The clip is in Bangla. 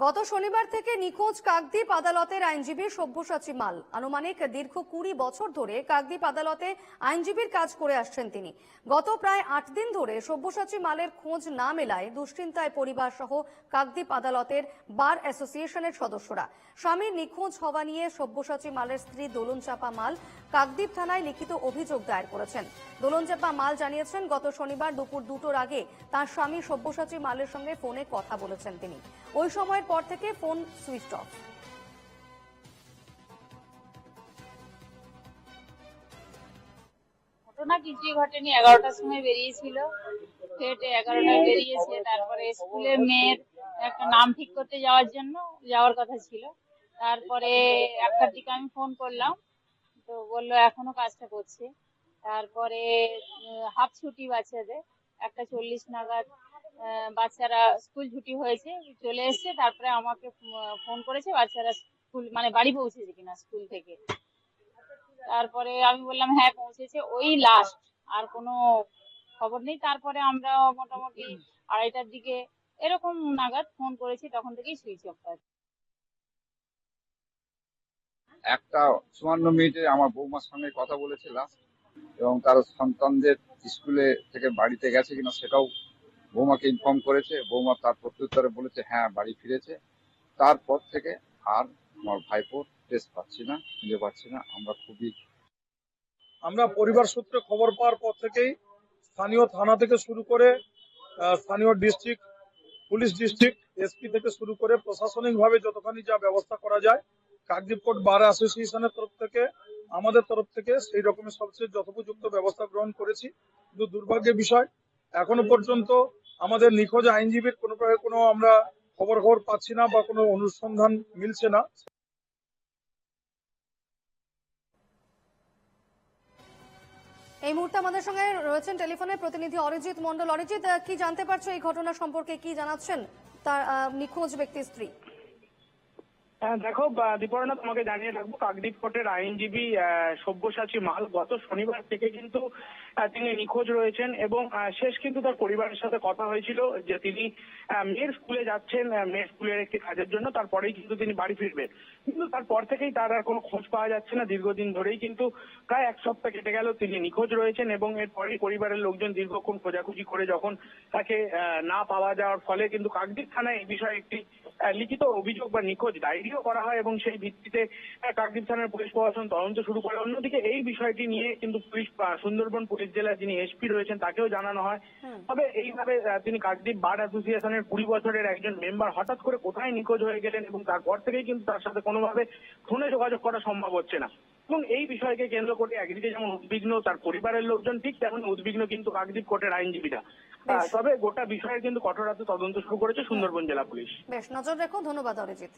গত শনিবার থেকে নিখোঁজ কাকদ্বীপ আদালতের আইনজীবী সব্যসাচী মাল। আনুমানিক দীর্ঘ 20 বছর ধরে কাকদ্বীপ আদালতে আইনজীবীর কাজ করে আসছেন তিনি। গত প্রায় 8 দিন ধরে সব্যসাচী মালের খোঁজ না মেলায় দুশ্চিন্তায় পরিবার সহ কাকদ্বীপ আদালতের বার অ্যাসোসিয়েশনের সদস্যরা। স্বামীর নিখোঁজ হওয়া নিয়ে সব্যসাচী মালের স্ত্রী দোলনচাপা মাল কাকদ্বীপ থানায় লিখিত অভিযোগ দায়ের করেছেন। দোলনচাপা মাল জানিয়েছেন, গত শনিবার দুপুর 2টোর আগে তার স্বামী সব্যসাচী মালের সঙ্গে ফোনে কথা বলেছেন তিনি। ওই সময়ের পর থেকে ফোন সুইচ অফ। ঘটনা কিছুই ঘটেনি। 11টার সময় বেরিয়েছিল, হেঁটে 11টায় বেরিয়েছে। তারপরে স্কুলে মেয়ের একটা নাম ঠিক করতে যাওয়ার কথা ছিল। তারপরে 1টার দিকে আমি ফোন করলাম, তো বললো এখনো কাজটা করছে। তারপরে হাফ ছুটি বাচ্চাদের 1:40 নাগাদ বাচ্চারা স্কুল ছুটি হয়েছে, চলে এসছে। তারপরে আমাকে ফোন করেছে বাচ্চারা স্কুল মানে বাড়ি পৌঁছেছে কিনা স্কুল থেকে। তারপরে আমি বললাম হ্যাঁ পৌঁছেছে, ওই লাস্ট, আর কোনো খবর নেই। তারপরে আমরা মোটামুটি 2:30টার দিকে এরকম নাগাদ ফোন করেছি, তখন থেকেই সুইচ অফ আছে। 1:54 আমার বৌমার সঙ্গে কথা বলেছিলাম এবং তার সন্তানদের স্কুলে থেকে বাড়িতে গেছে কিনা সেটাও বৌমাকে ইনফর্ম করেছে। বৌমা তার প্রত্যুত্তরে বলেছে হ্যাঁ বাড়ি ফিরেছে। তারপর থেকে আর আমার ভাইপোর টেস পাচ্ছি না, খুঁজে পাচ্ছি না। আমরা পরিবার সূত্রে খবর পাওয়ার পর থেকেই স্থানীয় থানা থেকে শুরু করে স্থানীয় ডিস্ট্রিক্ট পুলিশ ডিস্ট্রিক্ট এসপি থেকে শুরু করে প্রশাসনিক ভাবে যতখানি যা ব্যবস্থা করা যায় কাকদ্বীপ কোর্ট বার অ্যাসোসিয়েশনের তরফ থেকে, আমাদের তরফ থেকে সেই রকমের সবচেয়ে যথোপযুক্ত ব্যবস্থা গ্রহণ করেছি। কিন্তু দুর্ভাগ্যের বিষয়, এখনো পর্যন্ত আমাদের নিখোঁজ আইনজীবীর কোনো আমরা খবর পাচ্ছি না বা কোনো অনুসন্ধান মিলছে না। এই মুহূর্তে আমাদের সঙ্গে রয়েছেন টেলিফোনে প্রতিনিধি অরিজিৎ মন্ডল। অরিজিৎ, কি জানতে পারছো এই ঘটনা সম্পর্কে? কি জানাচ্ছেন তার নিখোঁজ ব্যক্তির স্ত্রী? দেখো দীপর্ণা, তোমাকে জানিয়ে রাখবো কাকদ্বীপ কোর্টের আইনজীবী সব্যসাচী মাল গত শনিবার থেকে কিন্তু তিনি নিখোঁজ রয়েছেন এবং শেষ কিন্তু তার পরিবারের সাথে কথা হয়েছিল যে তিনি মেয়ের স্কুলে যাচ্ছেন, মেয়ের স্কুলের একটি কাজের জন্য। তারপরেই কিন্তু তিনি বাড়ি ফিরবেন, কিন্তু তারপর থেকেই তার আর কোনো খোঁজ পাওয়া যাচ্ছে না। দীর্ঘদিন ধরেই কিন্তু প্রায় 1 সপ্তাহ কেটে গেল তিনি নিখোঁজ রয়েছেন এবং এরপরেই পরিবারের লোকজন দীর্ঘক্ষণ খোঁজাখুঁজি করে যখন তাকে না পাওয়া যাওয়ার ফলে কিন্তু কাকদ্বীপ থানায় এই বিষয়ে একটি লিখিত অভিযোগ বা নিখোঁজ ডায়েরিও করা হয় এবং সেই ভিত্তিতে কাকদ্বীপ থানার পুলিশ প্রশাসন তদন্ত শুরু করে। অন্যদিকে এই বিষয়টি নিয়ে কিন্তু পুলিশ সুন্দরবন পুলিশ জেলার যিনি এসপি রয়েছেন তাকেও জানানো হয়। তবে এইভাবে তিনি কাকদ্বীপ বার অ্যাসোসিয়েশনের 20 বছরের একজন মেম্বার হঠাৎ করে কোথায় নিখোঁজ হয়ে গেলেন এবং তারপর থেকেই কিন্তু তার সাথে কোনোভাবে ফোনে যোগাযোগ করা সম্ভব হচ্ছে না। এবং এই বিষয়কে কেন্দ্র করে একদিকে যেমন উদ্বিগ্ন তার পরিবারের লোকজন, ঠিক তেমন উদ্বিগ্ন কিন্তু কাকদ্বীপ কোর্টের আইনজীবীরা। তবে গোটা বিষয়ে কিন্তু কঠোর হাতে তদন্ত শুরু করেছে সুন্দরবন জেলা পুলিশ। বেশ, নজর রেখো। ধন্যবাদ অরিজিৎ।